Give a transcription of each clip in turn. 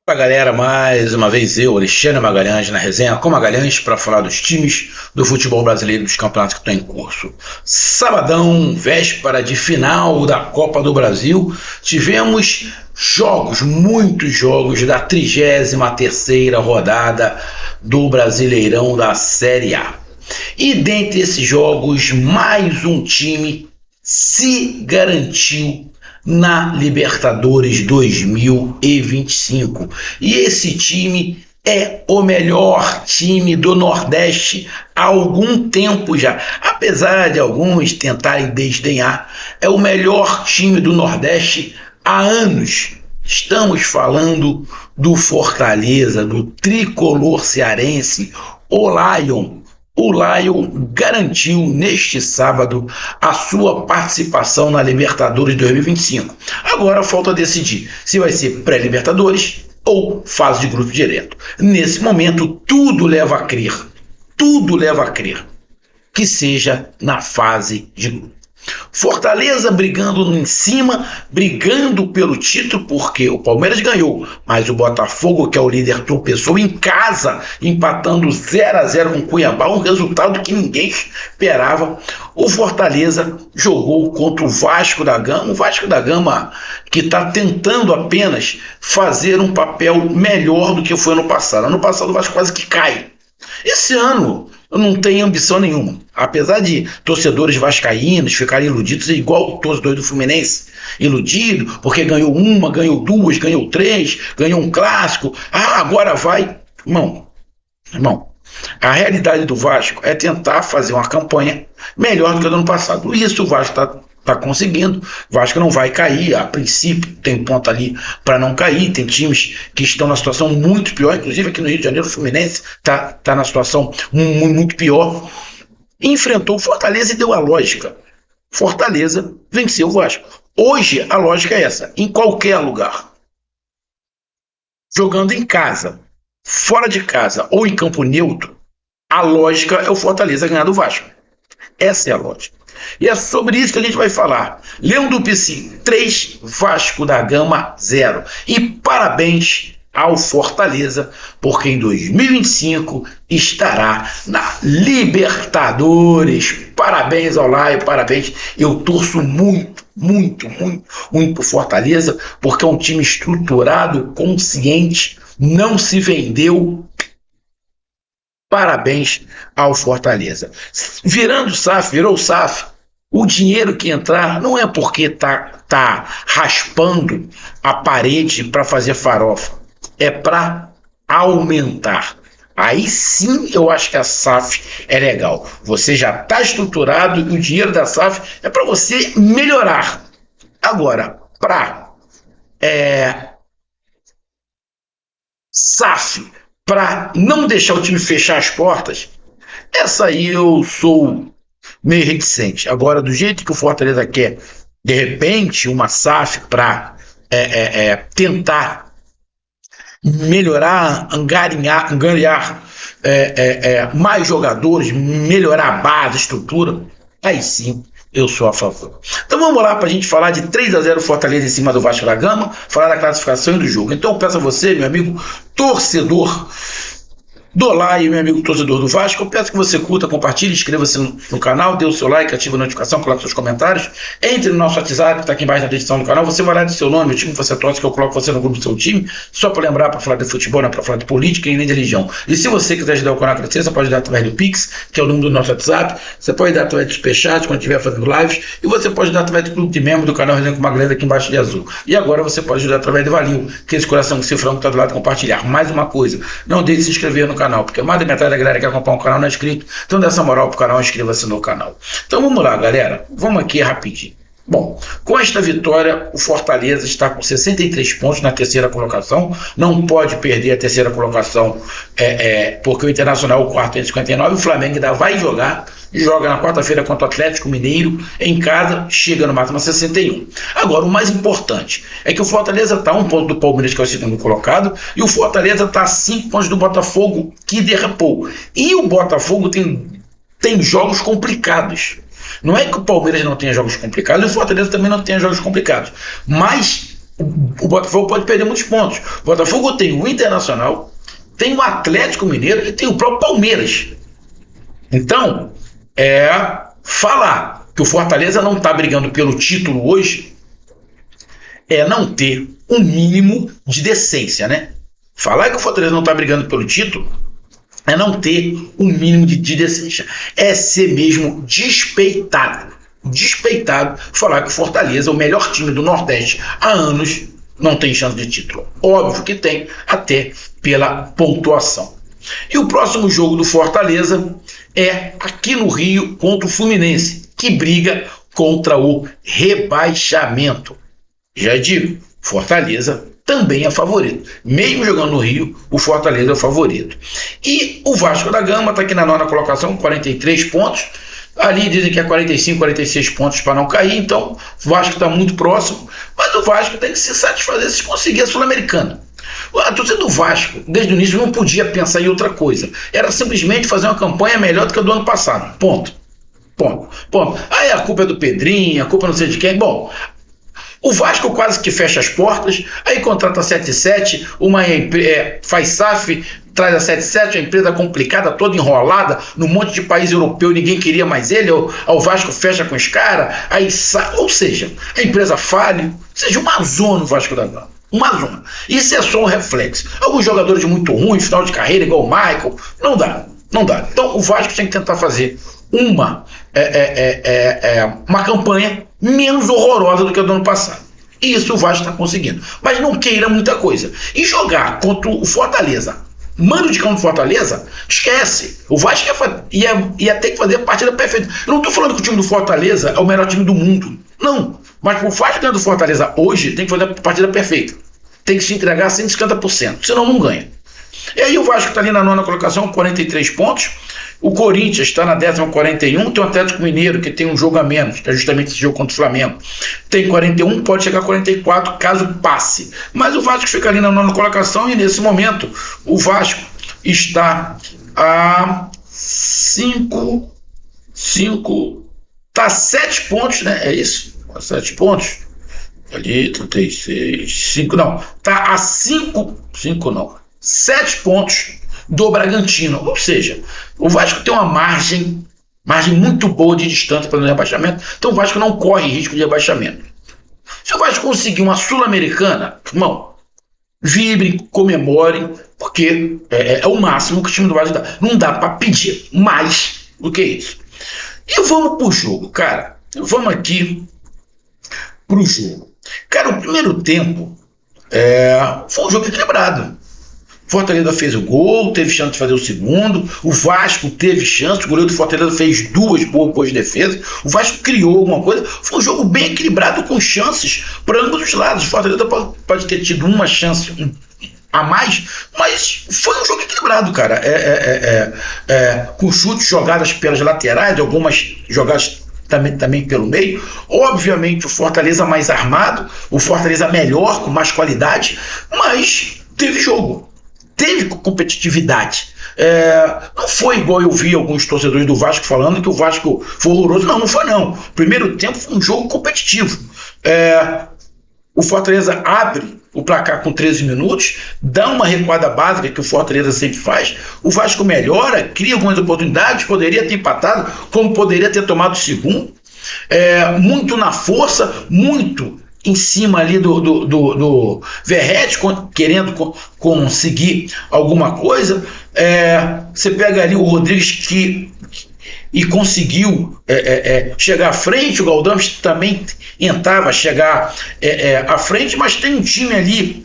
Fala galera, mais uma vez eu, Alexandre Magalhães, na resenha com Magalhães para falar dos times do futebol brasileiro dos campeonatos que estão em curso. Sabadão, véspera de final da Copa do Brasil, tivemos jogos, muitos jogos da 33ª rodada do Brasileirão da Série A. E dentre esses jogos, mais um time se garantiu na Libertadores 2025. E esse time é o melhor time do Nordeste há algum tempo já. Apesar de alguns tentarem desdenhar, é o melhor time do Nordeste há anos. Estamos falando do Fortaleza, do tricolor cearense, o Lion. O Lion garantiu neste sábado a sua participação na Libertadores 2025. Agora falta decidir se vai ser pré-Libertadores ou fase de grupo direto. Nesse momento, tudo leva a crer que seja na fase de grupo. Fortaleza brigando em cima, brigando pelo título, porque o Palmeiras ganhou, mas o Botafogo, que é o líder, tropeçou em casa, empatando 0-0 com o Cuiabá, um resultado que ninguém esperava. O Fortaleza jogou contra o Vasco da Gama, que está tentando apenas fazer um papel melhor do que foi ano passado. Ano passado o Vasco quase que cai. Esse ano não tem ambição nenhuma, apesar de torcedores vascaínos ficarem iludidos, igual o torcedor do Fluminense, iludido porque ganhou uma, ganhou duas, ganhou três, ganhou um clássico, agora vai. Irmão, a realidade do Vasco é tentar fazer uma campanha melhor do que a do ano passado. Isso o Vasco está conseguindo. O Vasco não vai cair, a princípio tem ponto ali para não cair. Tem times que estão na situação muito pior, inclusive aqui no Rio de Janeiro o Fluminense está na situação muito pior. Enfrentou o Fortaleza e deu a lógica. Fortaleza venceu o Vasco. Hoje a lógica é essa, em qualquer lugar, jogando em casa, fora de casa ou em campo neutro, a lógica é o Fortaleza ganhar do Vasco. Essa é a lógica. E é sobre isso que a gente vai falar. Leão do Pici 3, Vasco da Gama 0. E parabéns ao Fortaleza, porque em 2025 estará na Libertadores. Parabéns ao Laio, parabéns. Eu torço muito pro Fortaleza, porque é um time estruturado, consciente, não se vendeu. Parabéns ao Fortaleza. Virou o SAF, o dinheiro que entrar não é porque tá raspando a parede para fazer farofa, é para aumentar. Aí sim eu acho que a SAF é legal. Você já está estruturado e o dinheiro da SAF é para você melhorar. Agora, para SAF, para não deixar o time fechar as portas, essa aí eu sou meio reticente. Agora, do jeito que o Fortaleza quer, de repente, uma SAF para tentar melhorar, angariar mais jogadores, melhorar a base, a estrutura, aí sim eu sou a favor. Então vamos lá para a gente falar de 3-0 Fortaleza em cima do Vasco da Gama, falar da classificação e do jogo. Então eu peço a você, meu amigo torcedor do Laio, meu amigo torcedor do Vasco, eu peço que você curta, compartilhe, inscreva-se no canal, dê o seu like, ative a notificação, coloque seus comentários, entre no nosso WhatsApp, que está aqui embaixo na descrição do canal, você vai lá de seu nome, o time que você torce, que eu coloco você no grupo do seu time, só para lembrar, para falar de futebol, não é para falar de política e nem de religião. E se você quiser ajudar o canal a crescer, você pode dar através do Pix, que é o número do nosso WhatsApp, você pode dar através do Superchat, quando estiver fazendo lives, e você pode dar através do clube de membro do canal Resenha com Magalhães, aqui embaixo de azul. E agora você pode ajudar através do Valil, que é esse coração que cifrão que está do lado, compartilhar. Mais uma coisa, não deixe de se inscrever no canal, porque mais da metade da galera que acompanha o canal não é inscrito, então dá essa moral pro canal, inscreva-se no canal. Então vamos lá, galera, vamos aqui rapidinho. Bom, com esta vitória, o Fortaleza está com 63 pontos na terceira colocação, não pode perder a terceira colocação, porque o Internacional é o quarto em 59, o Flamengo ainda vai joga na quarta-feira contra o Atlético Mineiro, em casa, chega no máximo a 61. Agora, o mais importante é que o Fortaleza está a 1 ponto do Palmeiras, que é o segundo colocado, e o Fortaleza está a 5 pontos do Botafogo, que derrapou. E o Botafogo tem jogos complicados. Não é que o Palmeiras não tenha jogos complicados, e o Fortaleza também não tenha jogos complicados, mas o Botafogo pode perder muitos pontos. O Botafogo tem o Internacional, tem o Atlético Mineiro e tem o próprio Palmeiras. Então, falar que o Fortaleza não está brigando pelo título hoje é não ter um mínimo de decência, né? Falar que o Fortaleza não está brigando pelo título é não ter um mínimo de decência. É ser mesmo despeitado. Despeitado falar que o Fortaleza, o melhor time do Nordeste há anos, não tem chance de título. Óbvio que tem, até pela pontuação. E o próximo jogo do Fortaleza é aqui no Rio contra o Fluminense, que briga contra o rebaixamento. Já digo, Fortaleza também é favorito. Mesmo jogando no Rio, o Fortaleza é o favorito. E o Vasco da Gama está aqui na nona colocação, 43 pontos. Ali dizem que é 45, 46 pontos para não cair, então o Vasco está muito próximo, mas o Vasco tem que se satisfazer se conseguir a Sul-Americana. A torcida do Vasco, desde o início, não podia pensar em outra coisa. Era simplesmente fazer uma campanha melhor do que a do ano passado. Ponto. Aí a culpa é do Pedrinho, a culpa não sei de quem. Bom, o Vasco quase que fecha as portas, aí contrata a 77, faz SAF, traz a 77, a empresa complicada, toda enrolada, num monte de país europeu, ninguém queria mais ele, o Vasco fecha com os caras, ou seja, a empresa falha, ou seja, uma zona o Vasco da Gama. Uma zona. Isso é só um reflexo. Alguns jogadores muito ruins, final de carreira, igual o Michael, não dá. Então o Vasco tem que tentar fazer uma campanha menos horrorosa do que a do ano passado. Isso o Vasco está conseguindo. Mas não queira muita coisa. E jogar contra o Fortaleza, mando de campo do Fortaleza, esquece. O Vasco ia ter que fazer a partida perfeita. Eu não estou falando que o time do Fortaleza é o melhor time do mundo. Não. Mas o Vasco ganhar do Fortaleza hoje tem que fazer a partida perfeita. Tem que se entregar 150%. Senão não ganha. E aí o Vasco está ali na nona colocação, 43 pontos. O Corinthians está na 10ª, 41. Tem o Atlético Mineiro, que tem um jogo a menos, que é justamente esse jogo contra o Flamengo. Tem 41, pode chegar a 44 caso passe. Mas o Vasco fica ali na nona colocação e nesse momento o Vasco está a 7 pontos, né? É isso? 7 pontos. Ali, 36, 5, não. Está a 7 pontos do Bragantino. Ou seja, o Vasco tem uma margem muito boa de distância para o rebaixamento, então o Vasco não corre risco de rebaixamento. Se o Vasco conseguir uma Sul-Americana, irmão, vibrem, comemorem, porque é o máximo que o time do Vasco dá. Não dá para pedir mais do que isso. E vamos pro jogo, cara. Vamos aqui pro jogo. Cara, o primeiro tempo foi um jogo equilibrado. Fortaleza fez o gol, teve chance de fazer o segundo. O Vasco teve chance, o goleiro do Fortaleza fez 2 boas defesas. O Vasco criou alguma coisa. Foi um jogo bem equilibrado, com chances para ambos os lados. O Fortaleza pode ter tido uma chance a mais, mas foi um jogo equilibrado, cara. Com chutes, jogadas pelas laterais, algumas jogadas também pelo meio. Obviamente o Fortaleza mais armado, o Fortaleza melhor, com mais qualidade, mas teve jogo. Teve competitividade. Não foi igual eu vi alguns torcedores do Vasco falando que o Vasco foi horroroso. Não foi não. O primeiro tempo foi um jogo competitivo. O Fortaleza abre o placar com 13 minutos, dá uma recuada básica que o Fortaleza sempre faz. O Vasco melhora, cria algumas oportunidades, poderia ter empatado, como poderia ter tomado o segundo. Muito na força, muito em cima ali do Verratti, querendo conseguir alguma coisa. Você pega ali o Rodrigues e conseguiu chegar à frente. O Galdames também tentava chegar à frente, mas tem um time ali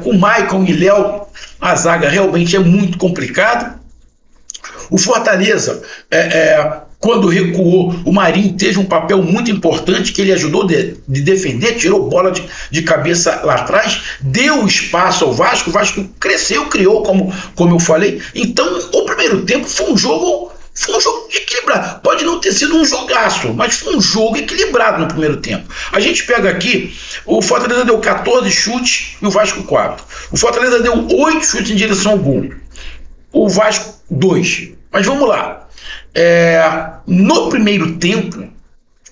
com Maicon e Léo. A zaga realmente é muito complicada. O Fortaleza, quando recuou, o Marinho teve um papel muito importante, que ele ajudou de defender, tirou bola de cabeça lá atrás, deu espaço ao Vasco. O Vasco cresceu, criou, como eu falei. Então o primeiro tempo foi um jogo equilibrado. Pode não ter sido um jogaço, mas foi um jogo equilibrado no primeiro tempo. A gente pega aqui, o Fortaleza deu 14 chutes e o Vasco 4. O Fortaleza deu 8 chutes em direção ao gol. O Vasco 2. Mas vamos lá. No primeiro tempo,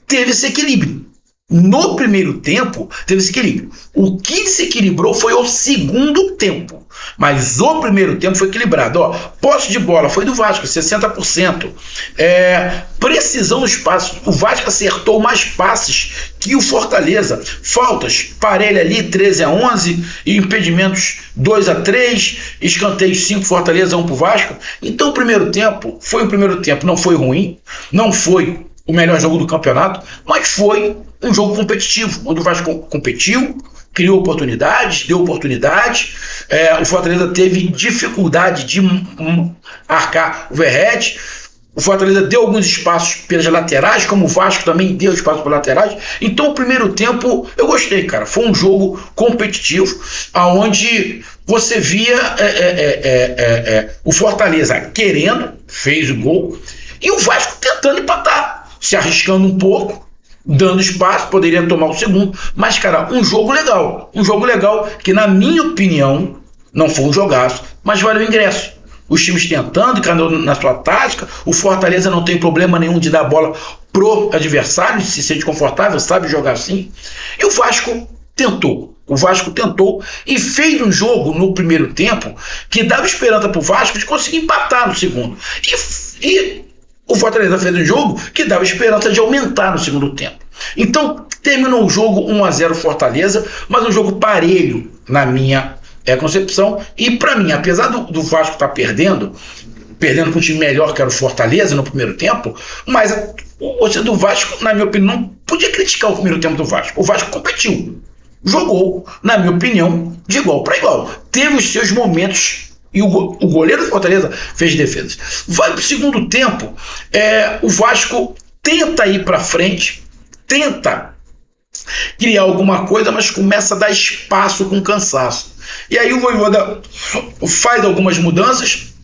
teve esse equilíbrio. No primeiro tempo, teve esse equilíbrio. O que se equilibrou foi o segundo tempo. Mas o primeiro tempo foi equilibrado. Ó, posse de bola foi do Vasco, 60%. Precisão dos passes. O Vasco acertou mais passes que o Fortaleza. Faltas, parelha ali, 13-11. E impedimentos, 2-3. Escanteios, 5, Fortaleza, 1 para o Vasco. Então o primeiro tempo foi o primeiro tempo. Não foi ruim. Não foi o melhor jogo do campeonato, mas foi um jogo competitivo, onde o Vasco competiu, criou oportunidades, deu oportunidades. O Fortaleza teve dificuldade de arcar o overhead. O Fortaleza deu alguns espaços pelas laterais, como o Vasco também deu espaço pelas laterais. Então o primeiro tempo eu gostei, cara. Foi um jogo competitivo, onde você via o Fortaleza querendo, fez o gol, e o Vasco tentando empatar, se arriscando um pouco, dando espaço, poderia tomar o segundo, mas, cara, um jogo legal que, na minha opinião, não foi um jogaço, mas valeu o ingresso. Os times tentando, cada um na sua tática. O Fortaleza não tem problema nenhum de dar bola pro adversário, se sente confortável, sabe jogar assim. E o Vasco tentou. O Vasco tentou e fez um jogo no primeiro tempo que dava esperança pro Vasco de conseguir empatar no segundo. E o Fortaleza fez um jogo que dava esperança de aumentar no segundo tempo. Então, terminou o jogo 1-0 Fortaleza, mas um jogo parelho, na minha concepção. E para mim, apesar do Vasco estar perdendo com um time melhor que era o Fortaleza no primeiro tempo, mas o torcedor do Vasco, na minha opinião, não podia criticar o primeiro tempo do Vasco. O Vasco competiu, jogou, na minha opinião, de igual para igual. Teve os seus momentos. E o goleiro do Fortaleza fez defesas. Vai para o segundo tempo, o Vasco tenta ir para frente, tenta criar alguma coisa, mas começa a dar espaço com cansaço. E aí o Vojvoda faz algumas mudanças,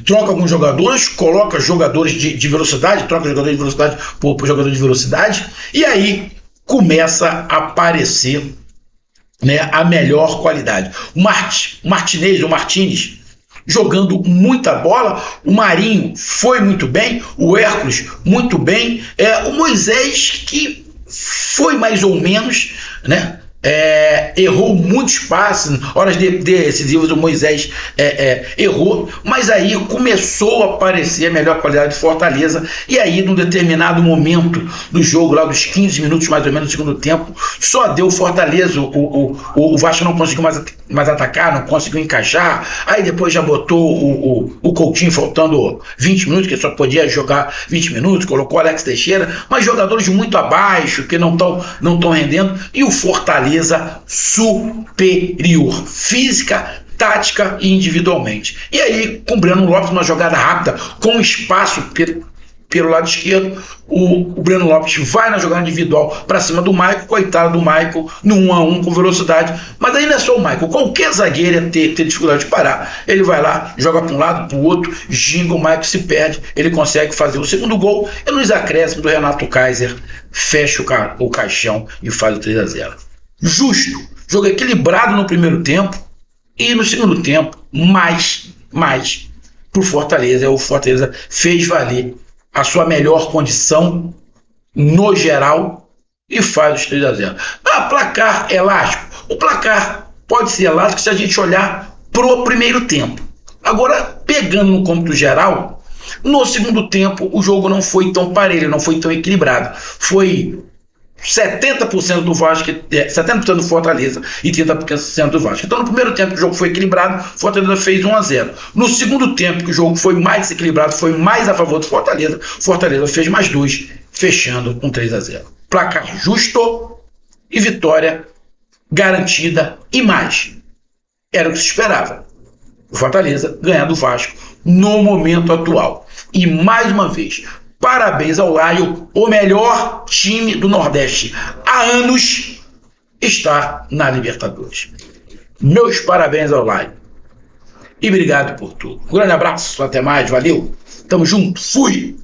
troca alguns jogadores, coloca jogadores de velocidade, troca jogadores de velocidade por jogador de velocidade, e aí começa a aparecer, né, a melhor qualidade. O Martínez jogando muita bola, o Marinho foi muito bem, o Hércules muito bem, o Moisés que foi mais ou menos, né? Errou muitos passes, horas decisivas o Moisés errou, mas aí começou a aparecer a melhor qualidade de Fortaleza, e aí num determinado momento do jogo, lá dos 15 minutos mais ou menos do segundo tempo, só deu Fortaleza, o Vasco não conseguiu mais atacar, não conseguiu encaixar, aí depois já botou o Coutinho faltando 20 minutos, que só podia jogar 20 minutos, colocou o Alex Teixeira, mas jogadores muito abaixo, que não estão rendendo, e o Fortaleza superior, física, tática e individualmente. E aí, com o Breno Lopes, uma jogada rápida, com espaço pelo lado esquerdo, o Breno Lopes vai na jogada individual para cima do Maicon, coitado do Maicon, no 1-1 com velocidade, mas aí não é só o Maicon, qualquer zagueiro ia ter dificuldade de parar, ele vai lá, joga para um lado, para o outro, ginga, o Maicon se perde, ele consegue fazer o segundo gol, e nos acréscimos do Renato Kaiser, fecha o caixão e faz o 3-0. Justo, jogo equilibrado no primeiro tempo, e no segundo tempo, mais pro Fortaleza. O Fortaleza fez valer a sua melhor condição no geral e faz os 3-0. Placar elástico. O placar pode ser elástico se a gente olhar pro primeiro tempo. Agora, pegando no cômputo geral, no segundo tempo o jogo não foi tão parelho, não foi tão equilibrado. Foi 70% do Vasco, 70% do Fortaleza e 30% do Vasco. Então no primeiro tempo que o jogo foi equilibrado, o Fortaleza fez 1-0. No segundo tempo que o jogo foi mais equilibrado, foi mais a favor do Fortaleza, Fortaleza fez mais 2, fechando com 3-0. Placar justo e vitória garantida e mais. Era o que se esperava. O Fortaleza ganhar do Vasco no momento atual. E mais uma vez, parabéns ao Lion, o melhor time do Nordeste há anos está na Libertadores. Meus parabéns ao Lion. E obrigado por tudo. Um grande abraço, até mais, valeu. Tamo junto, fui!